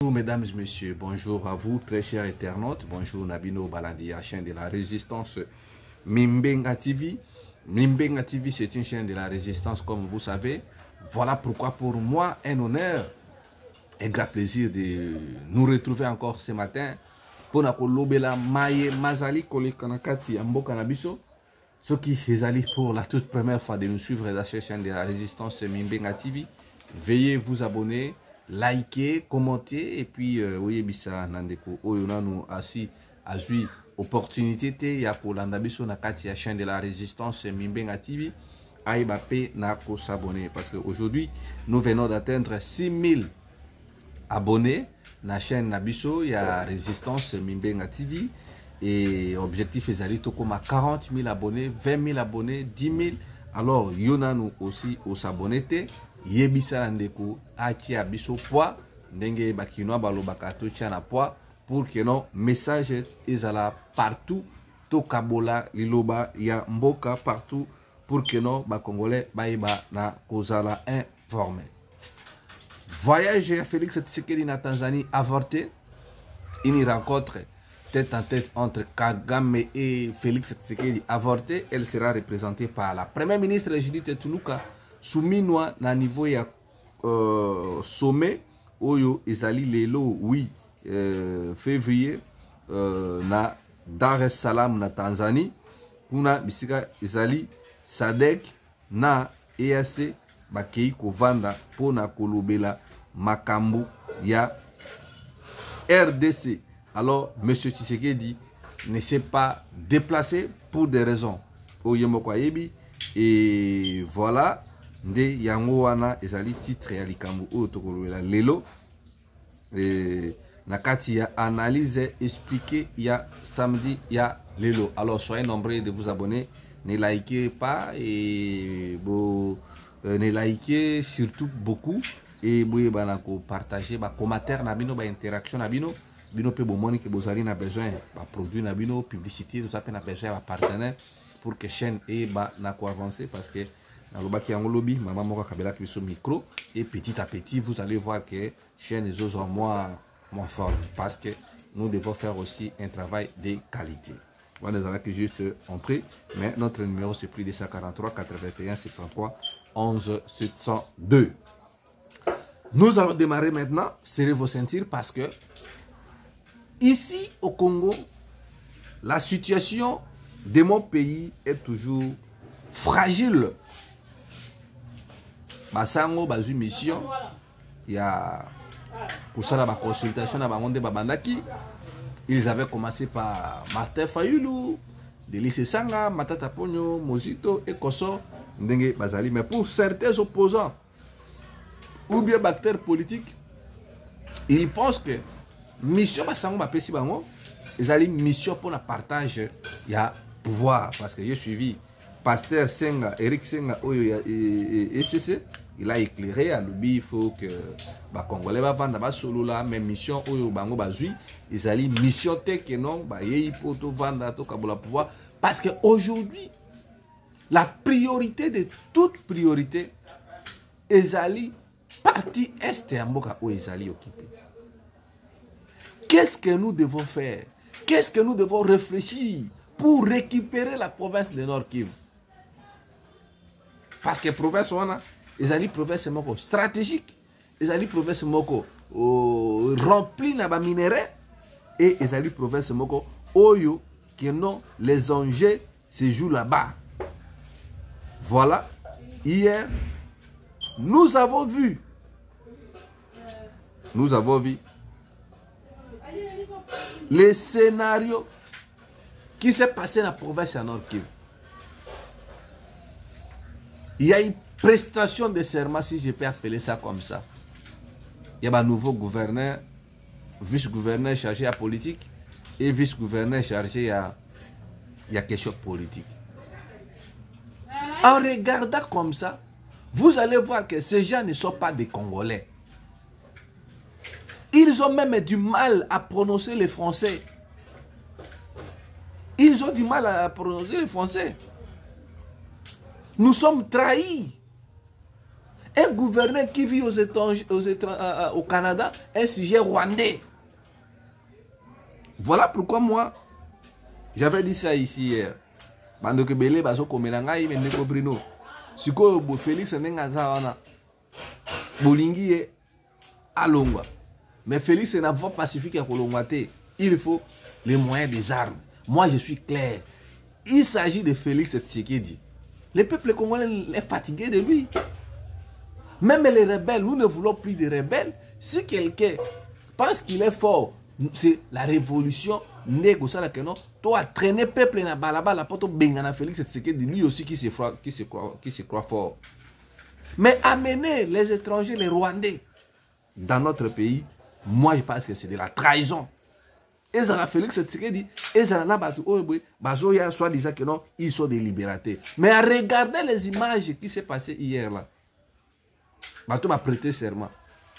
Bonjour mesdames et messieurs, bonjour à vous très chers internautes, bonjour Nabino Balandia, chaîne de la résistance Mimbenga TV. Mimbenga TV c'est une chaîne de la résistance comme vous savez. Voilà pourquoi pour moi un honneur et grand plaisir de nous retrouver encore ce matin pour Nakolobela Maye Mazali Kolekanakati Amboka Nabiso. Ceux qui ezali pour la toute première fois de nous suivre dans cette chaîne de la résistance Mimbenga TV, veuillez vous abonner, liker, commenter et puis oui bisa nandeko oyo nanu asi azui opportunité te ya kolanda biso na kati ya chaîne de la résistance Mimbenga TV aiba pe na ko s'abonner parce que aujourd'hui nous venons d'atteindre 6000 abonnés na chaîne nabiso ya résistance Mimbenga TV et objectif ezali to comme 40 000 abonnés, 20 000 abonnés, 10 000. Alors yonanu aussi au s'abonner te yebisa ndeko aki abiso poids ndenge bakino balobaka to chana poids pour que non message ezala partout to kabola liloba ya mboka partout pour que non ba congolais baiba na kozala informé. Voyage à Félix Tshisekedi na Tanzanie avorté. Une rencontre tête en tête entre Kagame et Félix Tshisekedi avorté. Elle sera représentée par la première ministre Judith Tuluka souminwa na niveau ya sommet oyo ezali lelo 8 février na Dar es Salaam na Tanzanie. Kuna bisika ezali SADC na EAC bakei kovanda pona kolobela makambo ya RDC. Alors monsieur Tshisekedi ne s'est pas déplacé pour des raisons oyemoko yebi et voilà nde yango wana ezali titre ya likambo oyo tokolobela lelo na kati ya analyse expliquée ya samedi ya lelo. Alors soyez nombreux de vous abonner, ne likez pas et ne likez surtout beaucoup et boye banako partager ba commentaire na bino ba interaction na bino bino pe bomoni que bozali na besoin ba produit na bino publicité tout ça pe na besoin ba partenaire pour que chaîne et ba na ko avancer parce que dans le baki yango lobby maman moko kabela kiso micro et petit à petit vous allez voir que chaîne les autres moins fort parce que nous devons faire aussi un travail de qualité. Voilà, nous allons juste entrer mais notre numéro c'est plus de 143 81 73 11 702. Nous allons démarrer maintenant, serrez vos ceintures parce que ici au Congo, la situation de mon pays est toujours fragile. Basango bazu mission, il y a pour ça la consultation à Bangonde Babandaki. Ils avaient commencé par Martin Fayulu, Delice Sanga, Matata Pogno, Mozito et Koso, Ndenge Bazali. Mais pour certains opposants ou bien acteurs politiques, ils pensent que mission Basango Bapesi Bango, ils allaient mission pour le partage ya pouvoir. Parce que j'ai suivi Pasteur Senga, Eric Senga, et ECC, il a éclairé à l'ubi, il faut que les Congolais vont solo là, mais mission Oyo Bango Bazui, ils allaient mission tek et non, il faut tout vendre tout Kabola pouvoir. Parce qu'aujourd'hui, la priorité de toute priorité, ils allaient partie est et Amboka où ils allaient occuper. Qu'est-ce que nous devons faire? Qu'est-ce que nous devons réfléchir pour récupérer la province de Nord Kivu? Parce que la province, ils allaient province stratégique, ils allaient province remplie de minéraux et ils allaient province oyo qui non les enjeux se jouent là-bas. Voilà, hier, nous avons vu les scénarios qui s'est passé dans la province de Nord Kivu. Il y a une prestation de serment, si je peux appeler ça comme ça. Il y a un nouveau gouverneur, vice-gouverneur chargé à politique et vice-gouverneur chargé à question politique. En regardant comme ça, vous allez voir que ces gens ne sont pas des Congolais. Ils ont même du mal à prononcer le français. Ils ont du mal à prononcer le français. Nous sommes trahis. Un gouverneur qui vit au Canada, un sujet rwandais. Voilà pourquoi moi, j'avais dit ça ici hier. Bando kebele baso komelanga yi mende ko Bruno. Siko bo Félix nengaza wana. Bolingi e alongwa. Mais Félix n'a pas pacifique à Kolongwate. Il faut les moyens des armes. Moi je suis clair. Il s'agit de Félix Tshisekedi. Le peuple congolais est fatigué de lui. Même les rebelles, nous ne voulons plus de rebelles. Si quelqu'un pense qu'il est fort, c'est la révolution négociée avec nous. Toi, traîner le peuple dans balabala pour te bengana Félix Tshisekedi, lui aussi qui se croit fort. Mais amener les étrangers, les Rwandais, dans notre pays, moi je pense que c'est de la trahison. Et ça Félix Tshisekedi, et ça n'a pas tout, soit disant que non, ils sont des libérateurs. Mais à regarder les images qui s'est passé hier là, Bateau m'a prêté serment.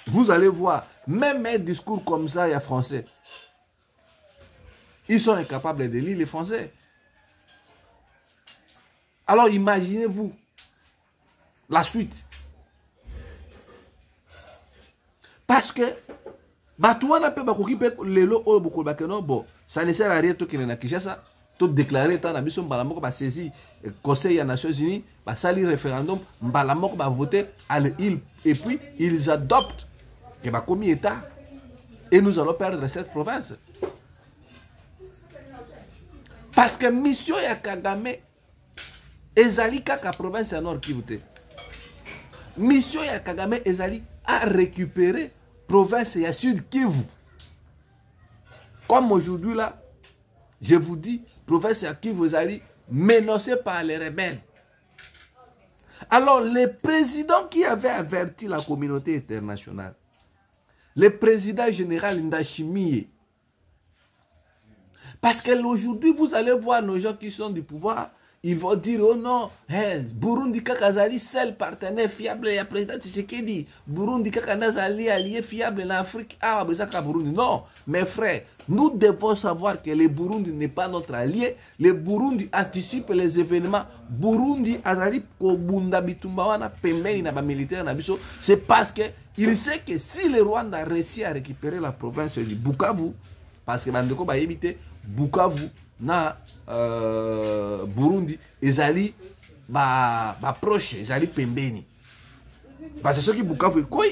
Vous allez voir, même un discours comme ça, il y a français. Ils sont incapables de lire les français. Alors imaginez-vous la suite. Parce que, bon, ça ne sert à rien tout qu'il y a ça. Tout déclaré, tant d'habitude, Mbalamoko va saisir le Conseil des Nations Unies, va salir référendum, Mbalamoko va voter à l'île, et puis ils adoptent que va commis État. Et nous allons perdre cette province. Parce que mission ya Kagame, ezali kaka province ya Nord Kivu. Mission ya Kagame, ezali à récupérer province ya Sud Kivu. Comme aujourd'hui là, je vous dis, province ya Kivu ezali menacée par les rebelles. Alors, le président qui avait averti la communauté internationale, le président général Ndashimiye, parce qu'aujourd'hui, vous allez voir nos gens qui sont du pouvoir, ils vont dire, oh non, Burundi Kakazali, seul partenaire fiable, il y a président Tshisekedi, Burundi Kakazali, allié fiable en Afrique, ah, Burundi. Non, mes frères, nous devons savoir que le Burundi n'est pas notre allié. Le Burundi anticipe les événements. Burundi, Azali, Kobunda Bitumbawana, Pembeni, Naba militaire, Nabiso, c'est parce que il sait que si le Rwanda réussit à récupérer la province de Bukavu, parce que Bandeko va éviter Bukavu, na Burundi, Ezali, proche, Ezali Pembeni. Parce que ceux qui Bukavu, quoi?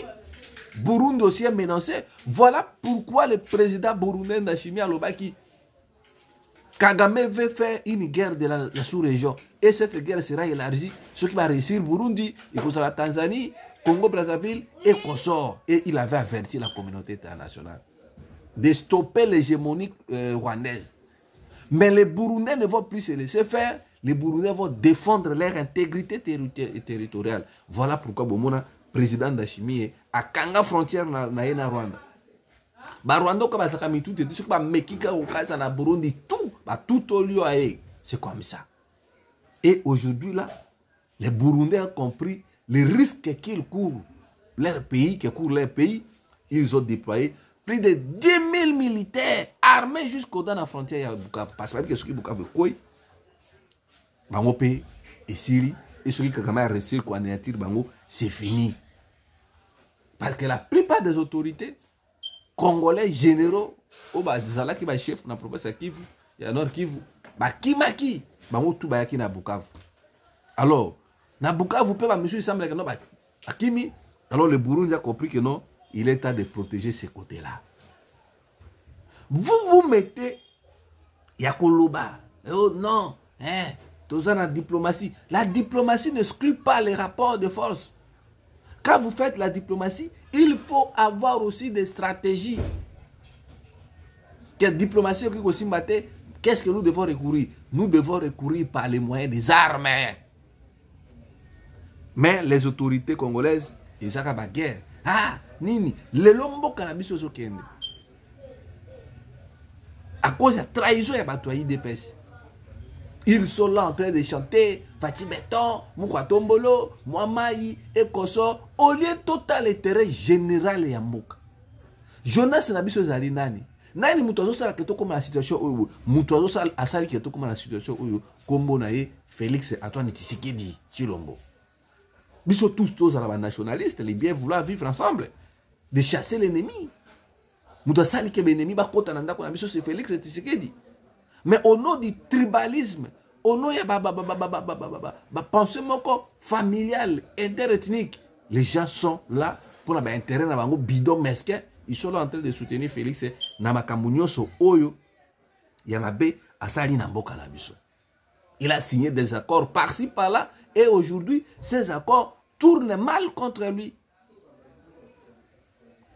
Burundi aussi est menacé. Voilà pourquoi le président burundais Ndashimi Alobaki Kagame veut faire une guerre de la sous-région. Et cette guerre sera élargie. Ce qui va réussir Burundi, il faut la Tanzanie, Congo Brazzaville et Kosovo. Et il avait averti la communauté internationale de stopper l'hégémonie rwandaise. Mais les Burundais ne vont plus se laisser faire. Les Burundais vont défendre leur intégrité territoriale. Voilà pourquoi Bomona, président Ndashimi, à Kanga frontière na Rwanda. Ba Rwanda ko basaka mitu te tout ba mekika okaza na Burundi tout ba tout au lieu aé. C'est comme ça. Et aujourd'hui là, les Burundais ont compris les risques qu'ils courent leur pays, ils ont déployé plus de 10 000 militaires armés jusqu'au dans la frontière à Bukavu. Parce que ce qui Bukavu quoi, bango pays et Syrie et ce qui Kagame a réussi à anéantir bango, c'est fini. Parce que la plupart des autorités congolais généraux, au Bazala qui va chef dans la province de Kivu, il y a Nord Kivu, Kimaki, bango tout bayaki na Bukavu. Alors, na Bukavu peut monsieur il semble que non Kimi. Alors le Burundi a compris que non, il est temps de protéger ces côtés-là. Vous mettez Yakoloba. Oh non, tout ça la diplomatie. La diplomatie n'exclut pas les rapports de force. Quand vous faites la diplomatie, il faut avoir aussi des stratégies. Quelle diplomatie qu'est-ce que nous devons recourir? Nous devons recourir par les moyens des armes. Mais les autorités congolaises, ils ont la guerre. Ah, Nini, le lombo cannabis au Kenya. À cause de la trahison, il y a batoyi d'épès. Ils sont là en train de chanter Fati Beton, Moukatombolo, Mouamaï et Koso. Au lieu total intérêt général et Amouk. Jonas Nabiso Zali Nani. Nani Moutazo Sala Keto comme la situation où Moutazo Sala Asali Keto comme la situation où Kombo Nae Félix Antoine Tshisekedi Chilombo. Ils sont tous nationalistes, les bien vouloir vivre ensemble, de chasser l'ennemi. Moudasali que l'ennemi va kota nanda qu'on a mis c'est Félix Tshisekedi. Mais au nom du tribalisme, au nom de pensée familiale, interethnique, les gens sont là pour avoir intérêt à un bidon mesquin. Ils sont là en train de soutenir Félix Namakambounyoso Oyo Yamabe Asali Namboka Nabiso. Il a signé des accords par-ci par-là et aujourd'hui, ces accords tournent mal contre lui.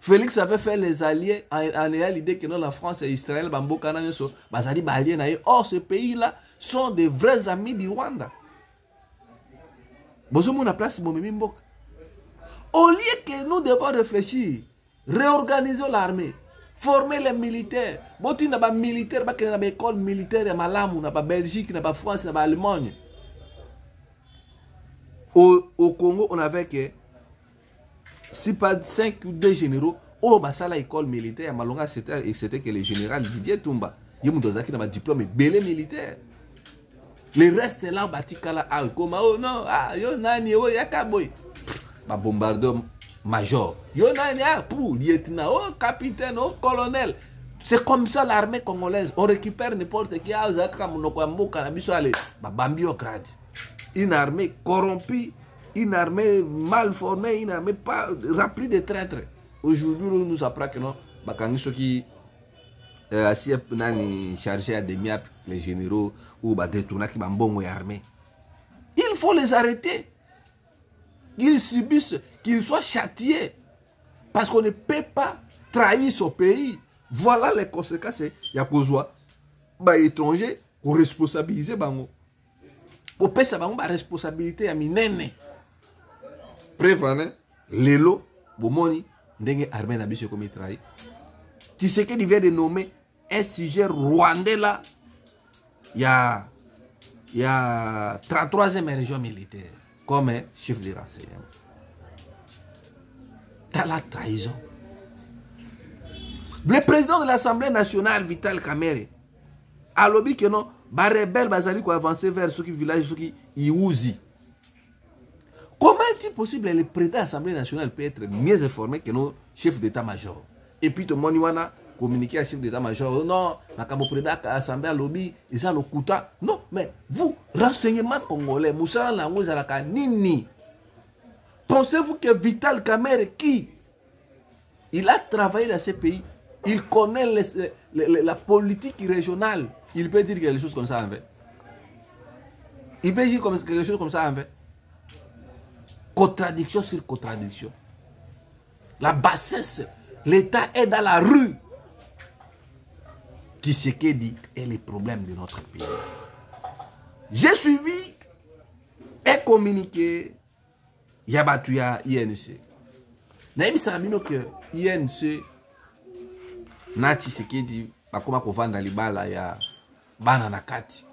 Félix avait fait les alliés en ayant l'idée que non, la France et Israël, or ces pays-là sont des vrais amis du Rwanda. Au lieu que nous devons réfléchir, réorganiser l'armée, former les militaires. Si on a des militaires, on a des écoles militaires, on a la Belgique, on a la France, on a l'Allemagne. Au Congo, on avait que si pas 5 ou 2 généraux, oh, bah ça, l'école militaire, Malonga, c'était que le général Didier Toumba, il y a un diplôme belé militaire. Le reste là, Batikala, Alkoma, oh non, ah, yo nani, oh, yakaboy. Bah, bombardeur major. Yo nani, ah, pour lieutenant, oh, capitaine, oh, colonel. C'est comme ça l'armée congolaise. On récupère n'importe qui, ah, Zaka, Monokwambo, Kanabiso, allez, bah, Bambiocrate. Une armée corrompue. Une armée mal formée, une armée pas remplie de traîtres. Aujourd'hui, on nous apprend que non, ceux qui chargé à des les généraux ou détourner qui sont armés. Il faut les arrêter. Qu'ils subissent, qu'ils soient châtiés. Parce qu'on ne peut pas trahir son pays. Voilà les conséquences. Il y a besoin étrangers pour responsabiliser. Pour payer sa responsabilité à minene. Prévenez, Lelo, Bomoni, Ndenge Armée Nabiso comme il travaille. Tu sais qu'il vient de nommer un sujet rwandais là. Il y a 33e région militaire comme chef de renseignement. T'as la trahison. Le président de l'Assemblée nationale, Vital Kamerhe, a lobby que non, les rebelles bazali ko avancer vers ce village, ce qui Iouzi. Comment est-il possible que le président de l'Assemblée nationale peut être mieux informé que nos chefs d'état-major? Et puis tout le monde a communiqué à chef d'état-major. Non, le président de l'Assemblée lobby, ils ont le couta. Non, mais vous, renseignement congolais, Moussa Langouza Laka Nini, pensez-vous que Vital Kamerhe, qui il a travaillé dans ces pays, il connaît la politique régionale, il peut dire quelque chose comme ça en fait? Il peut dire quelque chose comme ça en fait? Contradiction sur contradiction. La bassesse, l'État est dans la rue. Tshisekedi est le problème de notre pays. J'ai suivi et communiqué Yabatuya INC. Naïmi Sabino que INC na Tshisekedi bakoma kovanda libala ya bana nakati.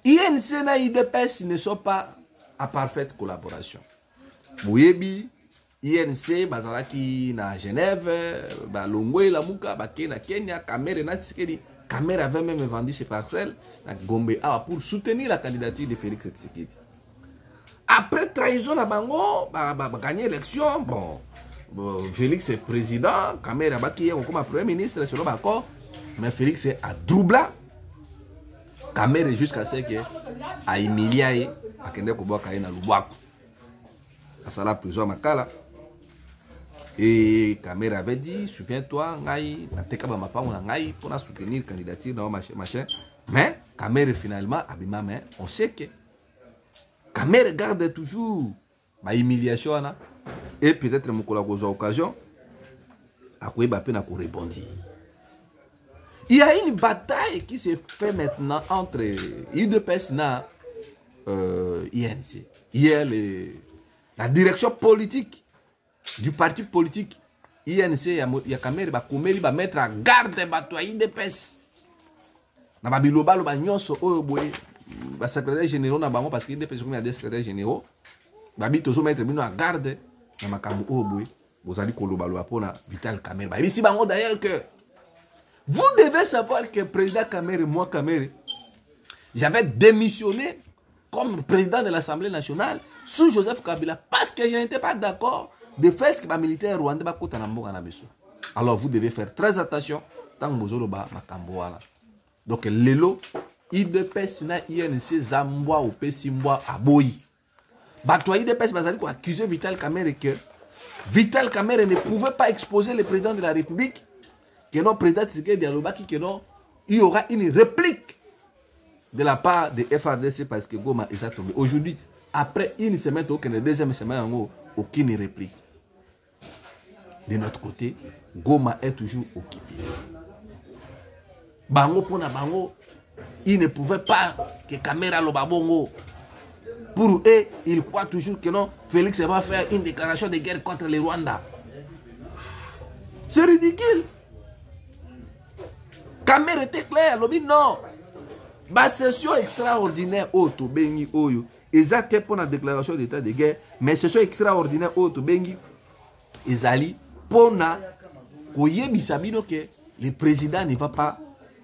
INC na IDPS ne sont pas à parfaite collaboration. Bouyebi, INC, Bazalaki na Genève, Longwe, Lamuka, Bake na Kenya, Kamerhe na Tshisekedi. Kamerhe avait même vendu ses parcelles à Gombe pour soutenir la candidature de Félix Tshisekedi. Après trahison à Bango, gagné l'élection, bon, Félix est président, Kamerhe a baki comme premier ministre selon l'accord, mais Félix est à Droubla. Kamerhe jusqu'à ce que a humilié a kende koboka na Lubwaku. À ça la prison Makala. Et Kamerhe avait dit, souviens-toi, ngai na teka ba mapa on ngai pour soutenir candidature dans machin. Mais Kamerhe finalement abima mais on sait que Kamerhe garde toujours ma humiliation et peut-être mon collègue occasion à quoi ba peine à répondre. Il y a une bataille qui se fait maintenant entre UDPS et INC. Hier, la direction politique du parti politique INC, il y a Kamerhe va mettre en garde UDPS. Na babiloba lo banyonso oyo boye ba secrétaire généraux na bango parce que UDPS comme il y a des secrétaires généraux. Babi tozo mettre bino en garde na makambo oyo boye. Bozali koloba lo pona Vital Kamerhe. Ba ici bango d'ailleurs que vous devez savoir que le président Kamerhe, moi Kamerhe, j'avais démissionné comme président de l'Assemblée nationale sous Joseph Kabila parce que je n'étais pas d'accord de fait que les militaires rwandais ba kota na mboka na biso. Alors vous devez faire très attention tant que vous ba makambo wala. Donc lelo IDPS na INC zambwa ou pesimbwa aboyi. Bato IDPS bazali ko accuser Vital Kamerhe que Vital Kamerhe ne pouvait pas exposer le président de la République, que non président Tshisekedi Dialobaki, que non il y aura une réplique de la part de FRDC parce que Goma est tombé. Aujourd'hui, après une semaine, aucune deuxième semaine, aucune réplique. De notre côté, Goma est toujours occupé. Bango pona bango, il ne pouvait pas que Kamera lo babongo. Pour eux, ils croient toujours que non, Félix va faire une déclaration de guerre contre le Rwanda. C'est ridicule. Kamera était clair, lobi non. La session extraordinaire auto bengi oyo. Exactement pour la déclaration d'état de guerre, mais session extraordinaire auto bengi ezali pour na koyebisa bino que le président ne va pas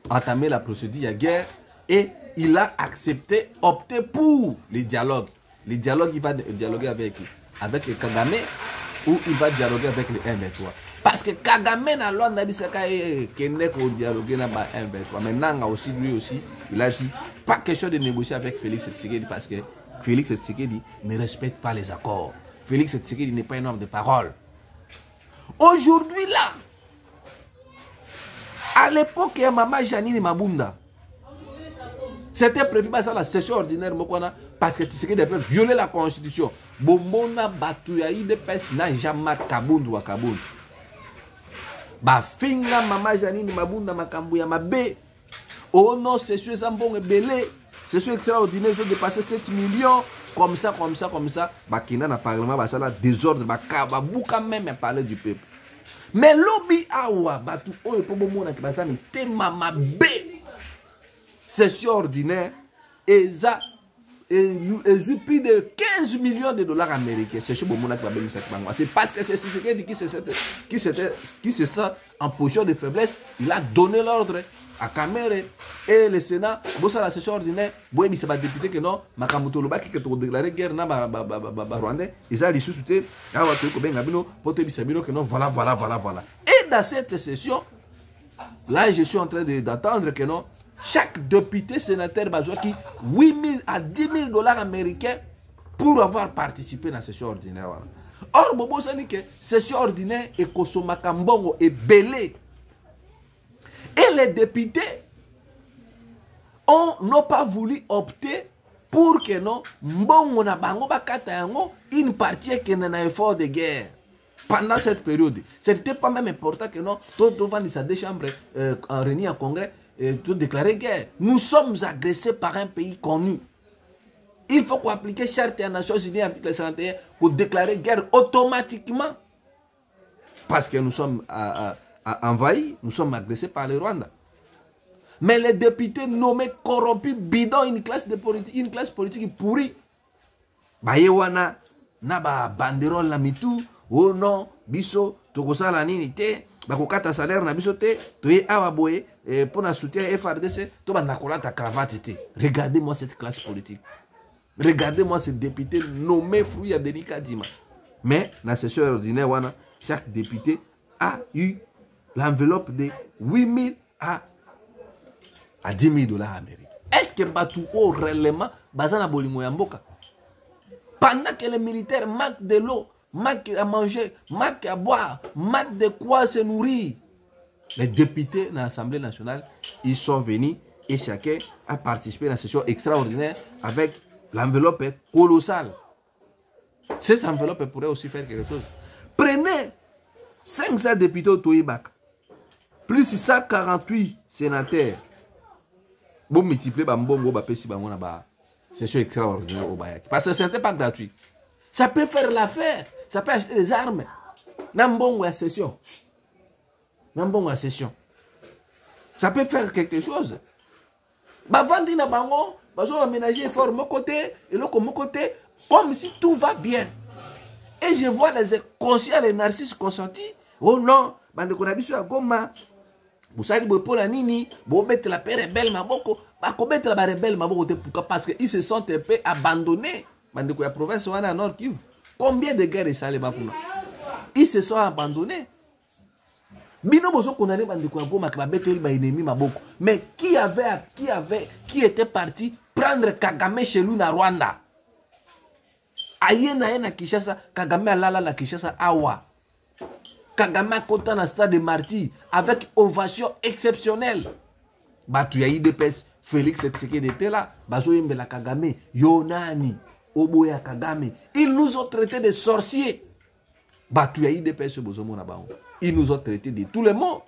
entamer la procédure de guerre et il a accepté, opté pour le dialogue. Le dialogue, il va dialoguer avec le Kagame ou il va dialoguer avec le M23. Parce que Kagame n'a pas dialoguer avec M23. Maintenant, aussi, lui aussi, il a dit pas question de négocier avec Félix Tshisekedi parce que Félix Tshisekedi ne respecte pas les accords. Félix Tshisekedi n'est pas un homme de parole. Aujourd'hui, là, à l'époque, il y a Maman Janine Mabunda. C'était prévu par la session ordinaire parce que Tshisekedi a violé la constitution. Bombona Batuyaï de Pes n'a jamais Kabundu ou Kabundu. Bafinga Maman Janine Mabunda Makambuya Mabe. Oh non, session Zambon et Belé. Session extraordinaire, ils ont dépassé 7 millions. Comme ça. Bakina na parlement, basala désordre, bakababouka même parler du peuple. Mais lobby awa, batu, oh, et pour bon qui basa, mais te mama B. Session ordinaire, et ça, et plus de 15 millions de dollars américains. C'est chez Bomona qui va bénir cette banque. C'est parce que c'est Tshisekedi qui se sent en position de faiblesse. Il a donné l'ordre à Kamerhe et le Sénat. Bon, ça la session ordinaire. Bon, il s'est pas député que non. Makamuto Loba qui a déclaré guerre na Rwandais. Ils ont dit sous-souté. Pour te dire que non, voilà. Et dans cette session, là, je suis en train d'attendre que non. Chaque député sénateur besoin qui 8 000 à 10 000 dollars américains pour avoir participé à la session ordinaire. Or, Bobo dit que la session ordinaire est Kosomaka et belé. Et les députés n'ont pas voulu opter pour que non, Mbongo na bango bakata yango une partie qui n'a un effort de guerre. Pendant cette période, ce n'était pas même important que non, tout devant sa deux chambres en réunion en congrès. Et tout déclarer guerre. Nous sommes agressés par un pays connu. Il faut qu'on applique la charte des Nations Unies, article 51, pour déclarer guerre automatiquement. Parce que nous sommes envahis, nous sommes agressés par le Rwanda. Mais les députés nommés corrompus, bidons, une classe politique pourrie. Bayewana, naba banderole la mitou, oh non, biso, tokosa la ninite. Bakokata salaire na biso te toye awa boye pour na soutien FRDC to banda kolata cravate te. Regardez-moi cette classe politique. Regardez-moi ce député nommé fruit à Denis Kadima. Mais dans la session ordinaire wana, chaque député a eu l'enveloppe de 8 000 à 10 000 dollars américains. Est-ce que Batouo réellement bazana bolingo ya mboka? Pendant que les militaires manquent de l'eau, manque à manger, manque à boire, manque de quoi se nourrir. Les députés de l'Assemblée nationale, ils sont venus et chacun a participé à la session extraordinaire avec l'enveloppe colossale. Cette enveloppe pourrait aussi faire quelque chose. Prenez 500 députés au Toyibak, plus 148 sénateurs. Vous multipliez par mbongo, session extraordinaire au Bayaki. Parce que ce n'était pas gratuit. Ça peut faire l'affaire. Ça peut acheter des armes. Nambongo à session. Nambongo à session. Ça peut faire quelque chose. Bavandi na bango, bazo aménager fort mon côté et l'autre mon côté, comme si tout va bien. Et je vois les conscients, les narcisses consentis. Oh non, bande konabiso à Goma. Vous savez que pour la nini, vous mettez la paire belle maboko. Ba commettre la rebelle mabokote pourquoi parce que ils se sont un peu abandonnés. Bande ko ya province wana Nord Kivu. Combien de guerres ça les bakuna? Ils se sont abandonnés. Bino bozo condamné bande ko goma ka betel ba ennemi maboko. Mais qui était parti prendre Kagame chez lui na Rwanda? Ayena na Kinshasa, Kagame alala na Kinshasa awa. Kagame kota na stade de Martyrs avec ovation exceptionnelle. Batu ya IDPS Félix Tshisekedi était là. Bazo yembela Kagame, Yonani, Oboya Kagame. Ils nous ont traités de sorciers. Batu ya IDPS bozomo na bango. Ils nous ont traités de tous les mots.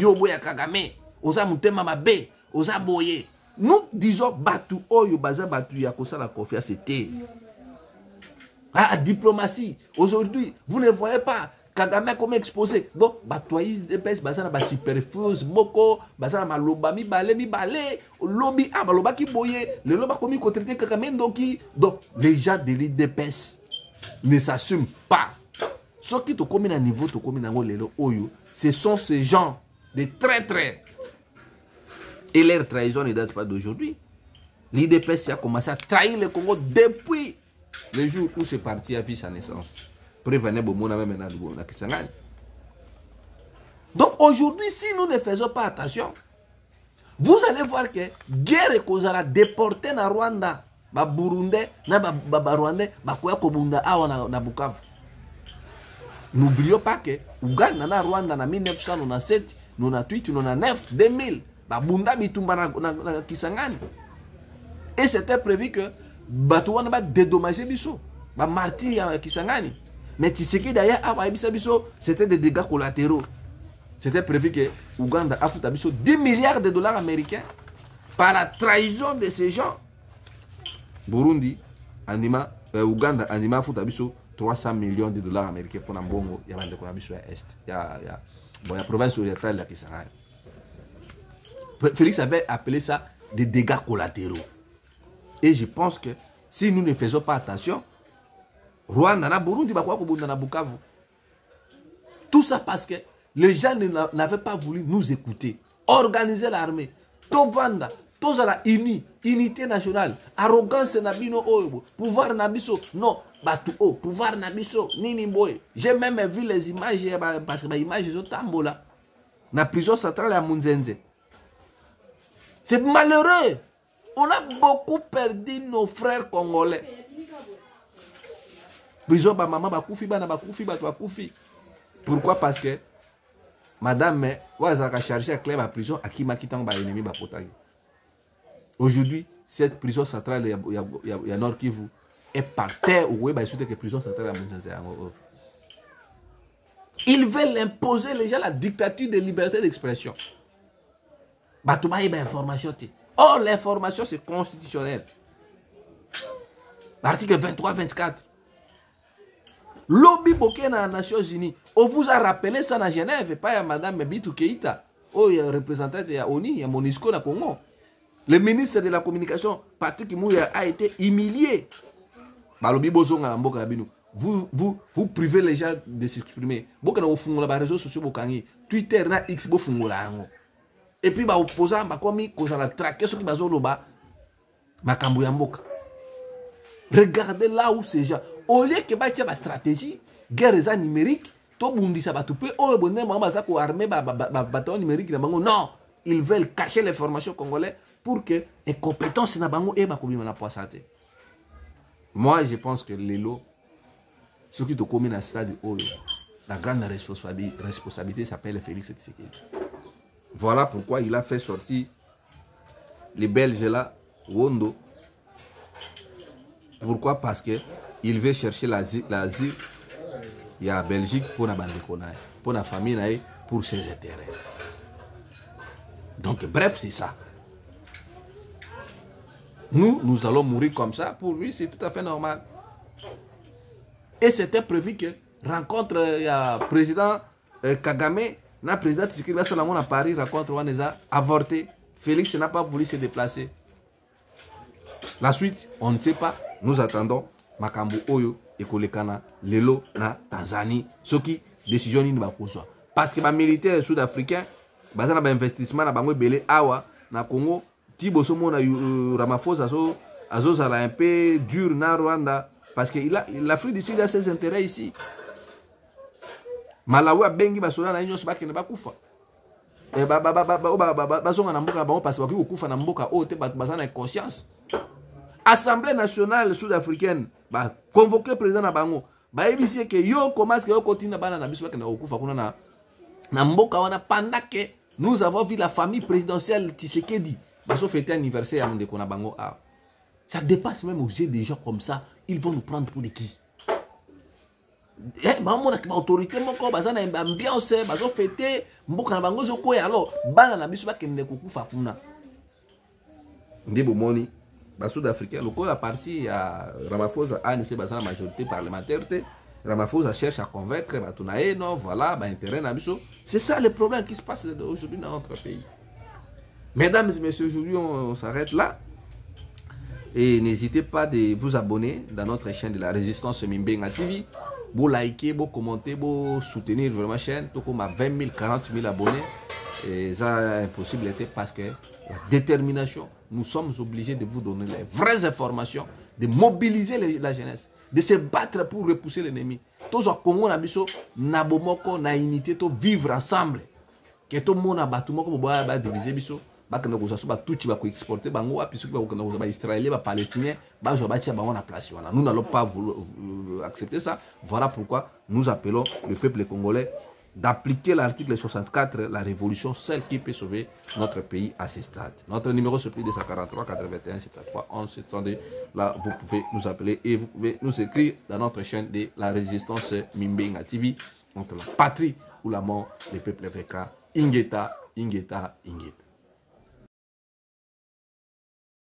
Oboya Kagame, oza mutema mabe, oza boye. Nous disons batu oyo baza batu ya kosa la confiance c'était. Ah, diplomatie. Aujourd'hui, vous ne voyez pas Kagame comme exposé. Donc, batoyi EPS basana ba superfuse moko, basana maloba mi balé, lobby ah maloba ki boye, le loba komi ko traiter Kagame ndoki. Donc, les gens de l'IDPS ne s'assument pas. Ceux qui te commis à niveau, te commis dans le oyo, ce sont ces gens de traîtres. Et leur trahison ne date pas d'aujourd'hui. L'IDPS a commencé à trahir le Congo depuis le jour où ce parti a vu sa naissance. Donc aujourd'hui, si nous ne faisons pas attention, vous allez voir que guerre est causée déporter na Rwanda, ba Burundais, na ba Rwandais, ba koya kobunda awa na Bukavu. N'oublions pas que Ouganda na Rwanda na 1997, 98, 99, 2000, ba bunda bitumba na Kisangani. Et c'était prévu que Batouana va dédommager Bisso, va martyr à Kisangani. Mais Tshisekedi d'ailleurs, c'était des dégâts collatéraux. C'était prévu que Ouganda a foutu Bisso 10 milliards de dollars américains par la trahison de ces gens. Burundi, Anima, Ouganda, Anima a foutu Bisso 300 millions de dollars américains pour Nambongo. Il y a des Bisso à Est. Il y a la province orientale de Kisangani. Félix avait appelé ça des dégâts collatéraux. Et je pense que si nous ne faisons pas attention, Rwanda, na Burundi, na Bukavu. Tout ça parce que les gens n'avaient pas voulu nous écouter. Organiser l'armée. Tovanda, Tozala uni, unité nationale. Arrogance nabino oyo. Pouvoir nabiso. Non, batu o, pouvoir nabiso. Nini boy. J'ai même vu les images, parce que les images sont tambola. La prison centrale à Munzenze. C'est malheureux. On a beaucoup perdu nos frères congolais. Pourquoi? Parce que madame, a chargé à Clé à prison à qui m'a quitté un ennemi. Aujourd'hui, cette prison centrale, il y a Nord Kivu, est par terre. Ou que prison centrale ils veulent imposer les gens la dictature de liberté d'expression. Information. Or, l'information, c'est constitutionnel. L'article 23-24. Lobby Boké dans les Nations Unies. On vous a rappelé ça dans Genève, pas à Madame Bitou Keïta. Oh, il y a un représentant de ONU, il y a Monisco dans Congo. Le ministre de la Communication, Patrick Mouya, a été humilié. Vous privez les gens de s'exprimer. Vous avez des réseaux sociaux, Twitter, X, et puis, les opposants ont traqué ceux qui ont regardez là où ces gens, au lieu que y ait une stratégie, guerre numérique, non, ils veulent cacher l'information congolaise pour que les compétences na bango et moi, je pense que les lots, ceux qui ont commis dans le stade, la grande responsabilité s'appelle Félix Tshisekedi. Voilà pourquoi il a fait sortir les Belges là, Wondo. Pourquoi? Parce qu'il veut chercher l'asile. Il y a Belgique pour la bande pour la famille, pour ses intérêts. Donc bref, c'est ça. Nous allons mourir comme ça. Pour lui, c'est tout à fait normal. Et c'était prévu que rencontre le président Kagame, le président Tshisekedi à Paris, rencontre Waneza, avorté. Félix n'a pas voulu se déplacer. La suite, on ne sait pas. Nous attendons Makambu Oyo et Kolekana, Lelo, na Tanzanie. Ce qui décision ni ba kozwa. Parce que les militaires sud-africains, ils ont un investissement na bango belé awa na Congo Thibaut Somona Ramaphosa a un peu dur na Rwanda parce que l'Afrique du Sud a ses intérêts ici. Malawi a bengi basoda na nyonso bakene bakufa. Bazonga na mboka bango parce que kufa na mboka o te bazana conscience. Assemblée nationale sud-africaine ba convoquer président na bango. Ba ebisi que yo commence que yo continue bana na biso bakene okufa kuna na mboka wana pendant que nous avons vu la famille présidentielle Tshisekedi baso fêter anniversaire à ndeko na bango a. Ça dépasse même aux yeux des gens comme ça, ils vont nous prendre pour des qui? Maman a autorité moko bazana ambiance bazo fêter mboka na bango zoko ya alors bana na biso bakende kokufa kuna. Ndebo moni ba sud-africain loko la partie ya Ramaphosa a nissé bazana majorité parlementaire te Ramaphosa cherche à convaincre batunae non voilà ba intérêt na biso. C'est ça le problème qui se passe aujourd'hui dans notre pays. Mesdames et messieurs, aujourd'hui on s'arrête là. Et n'hésitez pas de vous abonner dans notre chaîne de la résistance Mimbenga TV. Vous liker, vous commenter, vous soutenir vraiment la chaîne. Tout comme à 20 000, 40 000 abonnés. Et ça impossible parce que la détermination, nous sommes obligés de vous donner les vraies informations, de mobiliser la jeunesse, de se battre pour repousser l'ennemi. Tous au Congo, na bomoko, na unité, to vivre ensemble. Que tout le monde a battu, ba diviser biso. Baka na kusasu ba tuchi ba ko exporter bango api soki ba ko na ba israélien ba palestinien ba zo ba tia bango na place wana. Nous n'allons pas accepter ça. Voilà pourquoi nous appelons le peuple congolais d'appliquer l'article 64, la révolution, celle qui peut sauver notre pays à ce stade. Notre numéro c'est plus 243 81 73 11 702. Là vous pouvez nous appeler et vous pouvez nous écrire dans notre chaîne de la résistance Mimbenga TV contre la patrie ou la mort, le peuple vaincra. Ingeta, Ingeta, Ingeta.